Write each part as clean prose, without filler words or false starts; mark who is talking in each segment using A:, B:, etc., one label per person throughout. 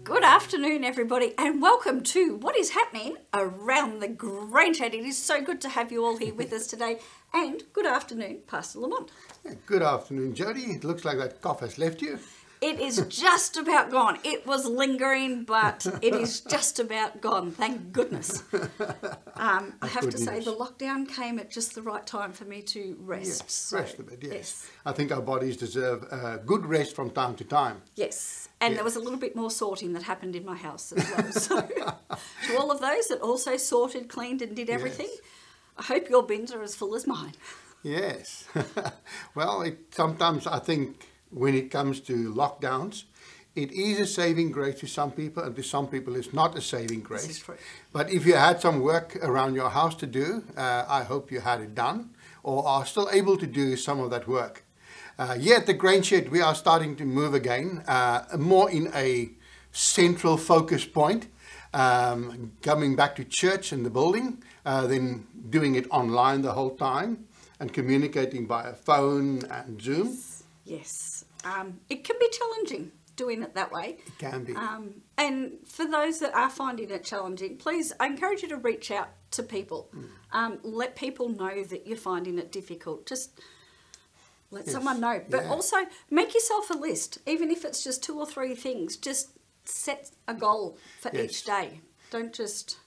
A: Good afternoon, everybody, and welcome to what is happening around the Grangeshed. It is so good to have you all here with us today. And good afternoon, Pastor Lamont.
B: Good afternoon, Jody. It looks like that cough has left you.
A: It is just about gone. It was lingering, but it is just about gone. Thank goodness. I have to say the lockdown came at just the right time for me to rest.
B: Yes,
A: so,
B: rest a bit, yes. I think our bodies deserve good rest from time to time.
A: Yes, and there was a little bit more sorting that happened in my house as well. So to all of those that also sorted, cleaned and did everything, yes. I hope your bins are as full as mine. Yes.
B: Well, sometimes I think when it comes to lockdowns, it is a saving grace to some people, and to some people it's not a saving grace.
A: This is true.
B: But if you had some work around your house to do, I hope you had it done, or are still able to do some of that work. Here at the Grangeshed, we are starting to move again, more in a central focus point, coming back to church in the building, then doing it online the whole time, and communicating via phone and Zoom.
A: Yes. It can be challenging doing it that way.
B: It can be.
A: And for those that are finding it challenging, please, I encourage you to reach out to people. Let people know that you're finding it difficult. Just let someone know. But also make yourself a list, even if it's just 2 or 3 things. Just set a goal for each day. Don't just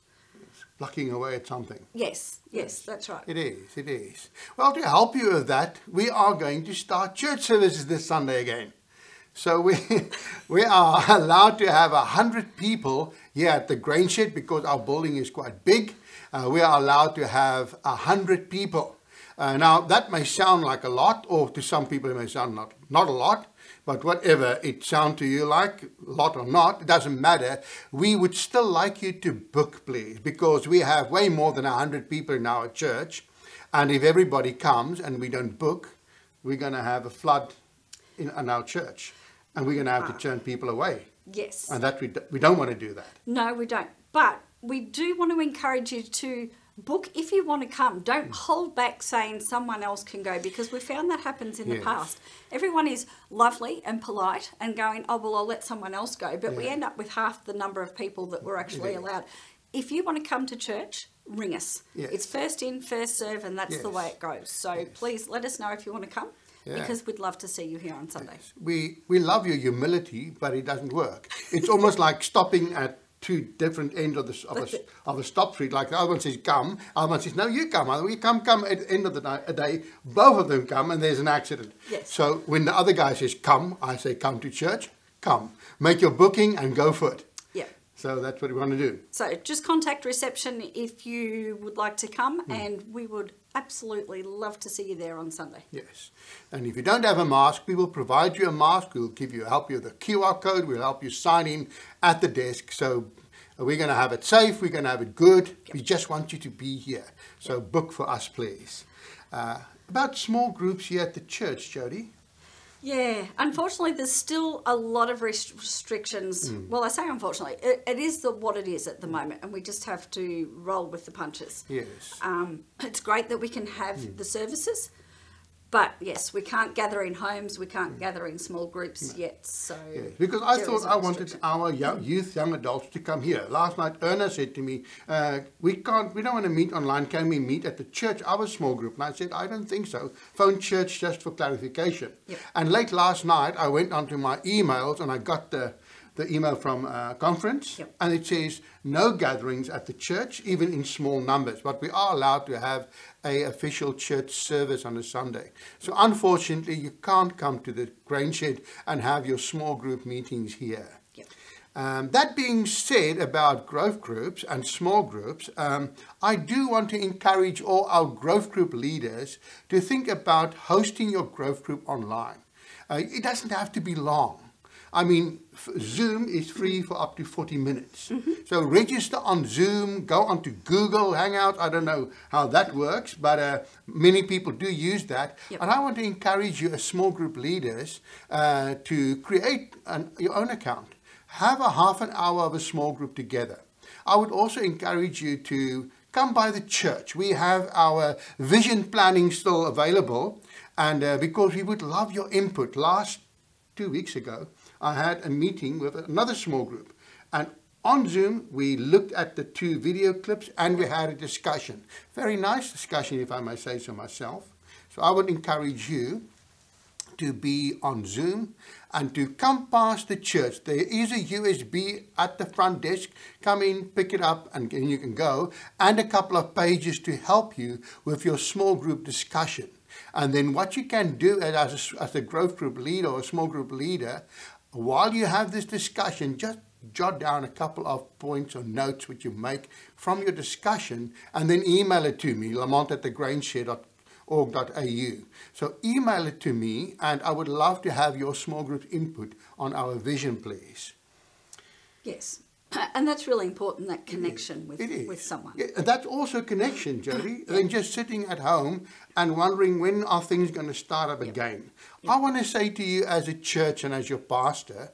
B: plucking away at something.
A: Yes, that's right.
B: It is. Well, to help you with that, we are going to start church services this Sunday again. So we are allowed to have 100 people here at the Grangeshed because our building is quite big. We are allowed to have 100 people. Now, that may sound like a lot, or to some people it may sound not a lot. But whatever it sounds to you like, a lot or not, it doesn't matter. We would still like you to book, please, because we have way more than 100 people in our church. And if everybody comes and we don't book, we're going to have a flood in our church. And we're going to have to turn people away.
A: Yes.
B: And that we don't want to do that.
A: No, we don't. But we do want to encourage you to book if you want to come. Don't hold back saying someone else can go, because we found that happens in the past. Everyone is lovely and polite and going, oh, well, I'll let someone else go. But we end up with half the number of people that were actually allowed. If you want to come to church, ring us. It's first in, first serve, and that's the way it goes. So please let us know if you want to come. Because we'd love to see you here on Sunday.
B: We love your humility, but it doesn't work. It's almost like stopping at 2 different ends of a stop street. Like the other one says come, the other one says no, you come. We come at the end of the day. Both of them come, and there's an accident.
A: Yes.
B: So when the other guy says come, I say come to church. Come, make your booking and go for it. So that's what we want to do.
A: So just contact reception if you would like to come, and we would absolutely love to see you there on Sunday.
B: Yes. And if you don't have a mask, we will provide you a mask. We'll help you with a QR code. We'll help you sign in at the desk. So we're going to have it safe. We're going to have it good. We just want you to be here. So book for us, please. About small groups here at the church, Jody.
A: Yeah, unfortunately, there's still a lot of restrictions. Well, I say unfortunately, it is what it is at the moment, and we just have to roll with the punches.
B: Yes.
A: It's great that we can have the services, but yes, we can't gather in homes, we can't gather in small groups yet. So
B: because I thought I wanted our young adults to come here. Last night, Erna said to me, we don't want to meet online. Can we meet at the church, our small group? And I said, I don't think so. Phone church just for clarification. And late last night, I went onto my emails and I got the email from conference, and it says no gatherings at the church, even in small numbers, but we are allowed to have a official church service on a Sunday. So unfortunately, you can't come to the Grangeshed and have your small group meetings here. That being said about growth groups and small groups, I do want to encourage all our growth group leaders to think about hosting your growth group online. It doesn't have to be long. I mean, Zoom is free for up to 40 minutes. So register on Zoom, go onto Google Hangouts. I don't know how that works, but many people do use that. And I want to encourage you as small group leaders to create your own account. Have a half an hour of a small group together. I would also encourage you to come by the church. We have our vision planning still available, and because we would love your input. Last 2 weeks ago, I had a meeting with another small group, And on Zoom, we looked at the 2 video clips and we had a discussion. Very nice discussion, if I may say so myself. So I would encourage you to be on Zoom and to come past the church. There is a USB at the front desk. Come in, pick it up, and you can go. And a couple of pages to help you with your small group discussion. And then what you can do as a growth group leader or a small group leader, while you have this discussion, just jot down a couple of points or notes which you make from your discussion and then email it to me, lamont@thegrainshare.org.au. So email it to me, and I would love to have your small group input on our vision, please.
A: Yes. And that's really important, that connection with someone.
B: Yeah, and that's also connection, Jody, than just sitting at home and wondering when are things going to start up again. I want to say to you as a church and as your pastor,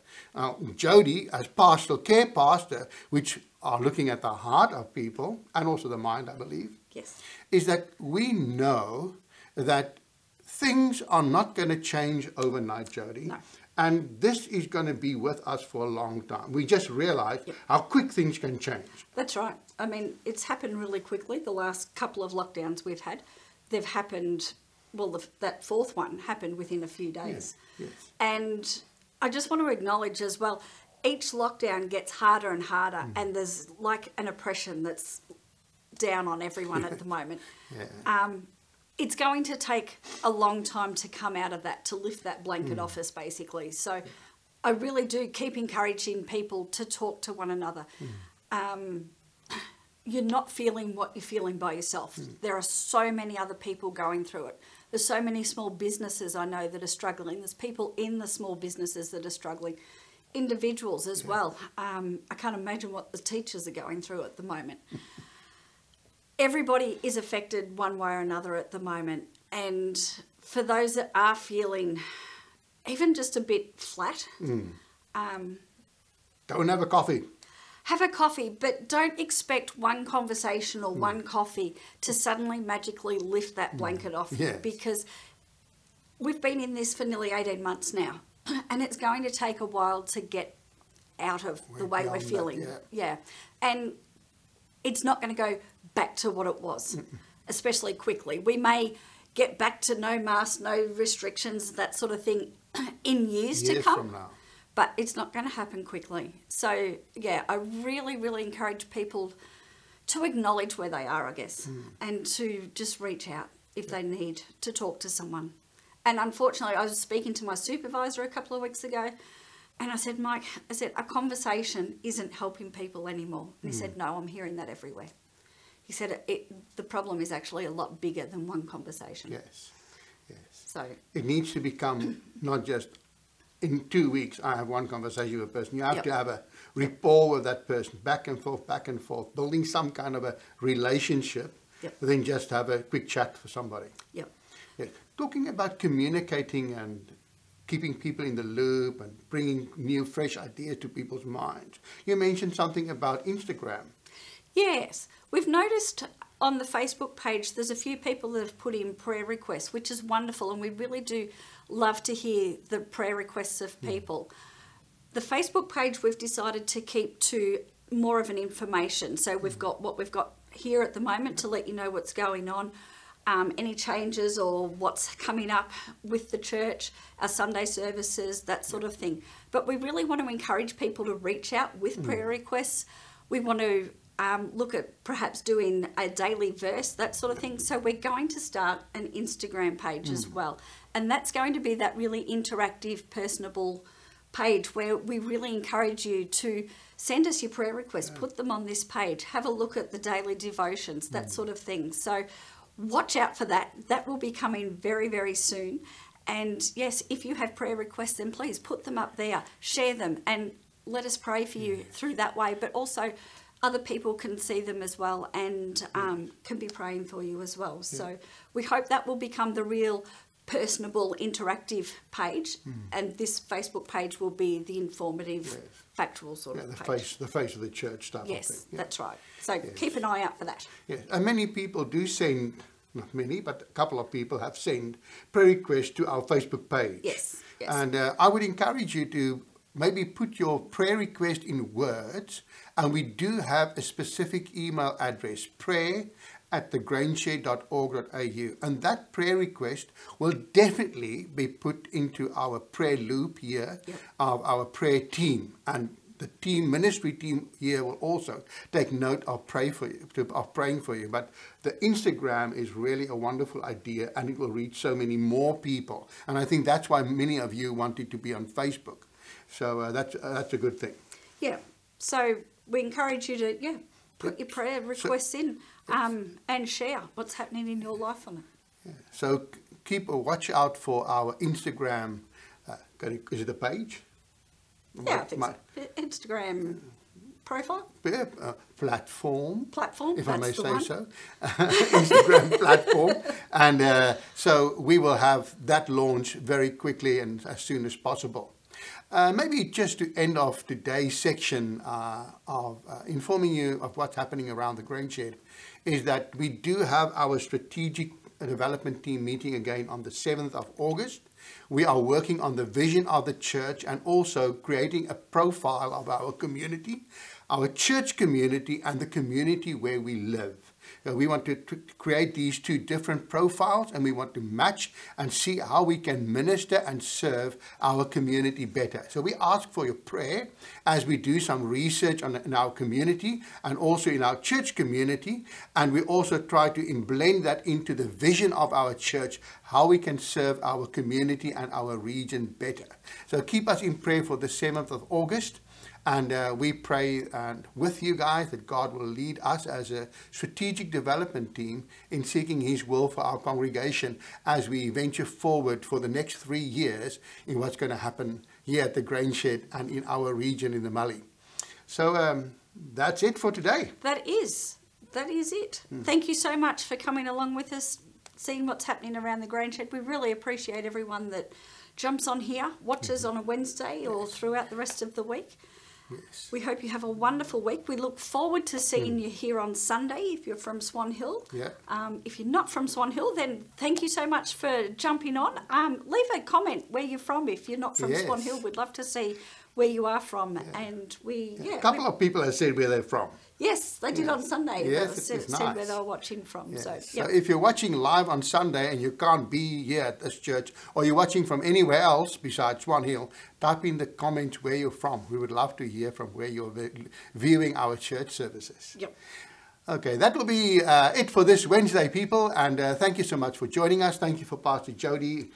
B: Jody, as pastoral care pastor, which are looking at the heart of people and also the mind, I believe, is that we know that things are not going to change overnight, Jody.
A: No.
B: And this is going to be with us for a long time. We just realised how quick things can change.
A: That's right. I mean, it's happened really quickly. The last couple of lockdowns we've had, they've happened, well, that 4th one happened within a few days.
B: Yes.
A: And I just want to acknowledge as well, each lockdown gets harder and harder, and there's like an oppression that's down on everyone at the moment. It's going to take a long time to come out of that, to lift that blanket off us, basically. So I really do keep encouraging people to talk to one another. You're not feeling what you're feeling by yourself. There are so many other people going through it. There's so many small businesses I know that are struggling. There's people in the small businesses that are struggling. Individuals as well. I can't imagine what the teachers are going through at the moment. Everybody is affected one way or another at the moment, and for those that are feeling even just a bit flat,
B: go and have a coffee.
A: Have a coffee, but don't expect one conversation or one coffee to suddenly magically lift that blanket off you, because we've been in this for nearly 18 months now, and it's going to take a while to get out of the way we're feeling. And it's not going to go back to what it was, especially quickly. We may get back to no masks, no restrictions, that sort of thing in years to come.
B: From now.
A: But it's not going to happen quickly. So, yeah, I really, really encourage people to acknowledge where they are, I guess, and to just reach out if they need to talk to someone. And unfortunately, I was speaking to my supervisor a couple of weeks ago, and I said, Mike, a conversation isn't helping people anymore. And he said, no, I'm hearing that everywhere. He said the problem is actually a lot bigger than one conversation.
B: Yes.
A: So
B: it needs to become not just in 2 weeks I have one conversation with a person. You have to have a rapport with that person, back and forth, building some kind of a relationship, than just have a quick chat for somebody. Talking about communicating and keeping people in the loop and bringing new, fresh ideas to people's minds. You mentioned something about Instagram.
A: Yes, we've noticed on the Facebook page there's a few people that have put in prayer requests, which is wonderful, and we really do love to hear the prayer requests of people. The Facebook page we've decided to keep to more of an information. So we've got what we've got here at the moment to let you know what's going on, any changes or what's coming up with the church, our Sunday services, that sort of thing. But we really want to encourage people to reach out with prayer requests. We want to look at perhaps doing a daily verse, that sort of thing. So we're going to start an Instagram page as well. And that's going to be that really interactive, personable page where we really encourage you to send us your prayer requests, put them on this page, have a look at the daily devotions, that sort of thing. So watch out for that. That will be coming very, very soon. And yes, if you have prayer requests, then please put them up there, share them, and let us pray for you through that way. But also other people can see them as well and can be praying for you as well. So we hope that will become the real personable, interactive page, and this Facebook page will be the informative, factual sort of page.
B: The face of the church stuff.
A: Yes, that's right. So keep an eye out for that.
B: Yes, and many people do send, not many, but a couple of people have sent prayer requests to our Facebook page.
A: Yes.
B: And I would encourage you to maybe put your prayer request in words, and we do have a specific email address, prayer@thegrainshed.org.au, and that prayer request will definitely be put into our prayer loop here of our prayer team, and the ministry team here will also take note of praying for you. But the Instagram is really a wonderful idea, and it will reach so many more people, and I think that's why many of you wanted to be on Facebook. So that's a good thing.
A: Yeah. So we encourage you to put your prayer requests in and share what's happening in your life on it.
B: Yeah. So keep a watch out for our Instagram. Is it a page?
A: Yeah, I think so. Instagram profile?
B: Platform.
A: Platform,
B: if I may say so. Instagram platform. And so we will have that launch very quickly and as soon as possible. Maybe just to end off today's section of informing you of what's happening around the Grain Shed, is that we do have our strategic development team meeting again on the 7th of August. We are working on the vision of the church and also creating a profile of our community, our church community, and the community where we live. We want to create these two different profiles, and we want to match and see how we can minister and serve our community better. So we ask for your prayer as we do some research in our community and also in our church community, and we also try to blend that into the vision of our church, how we can serve our community and our region better. So keep us in prayer for the 7th of August. And we pray with you guys that God will lead us as a strategic development team in seeking His will for our congregation as we venture forward for the next 3 years in what's going to happen here at the Grain Shed and in our region in the Mallee. So that's it for today.
A: That is it. Thank you so much for coming along with us, seeing what's happening around the Grain Shed. We really appreciate everyone that jumps on here, watches on a Wednesday or throughout the rest of the week.
B: Yes.
A: We hope you have a wonderful week. We look forward to seeing you here on Sunday if you're from Swan Hill.
B: Yeah.
A: If you're not from Swan Hill, then thank you so much for jumping on. Leave a comment where you're from. If you're not from Swan Hill, we'd love to see where you are from. Yeah. And
B: a couple of people have said where they're from.
A: Yes, they did on Sunday.
B: Yes,
A: said
B: nice.
A: where they were watching from.
B: Yes.
A: So
B: if you're watching live on Sunday and you can't be here at this church, or you're watching from anywhere else besides Swan Hill, type in the comments where you're from. We would love to hear from where you're viewing our church services.
A: Yep.
B: Okay, that will be it for this Wednesday, people. And thank you so much for joining us. Thank you for Pastor Jody,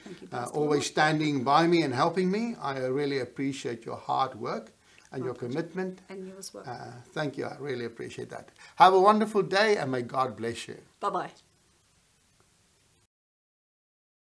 B: always standing by me and helping me. I really appreciate your hard work and your commitment.
A: And you as well.
B: Thank you. I really appreciate that. Have a wonderful day, and may God bless you.
A: Bye-bye.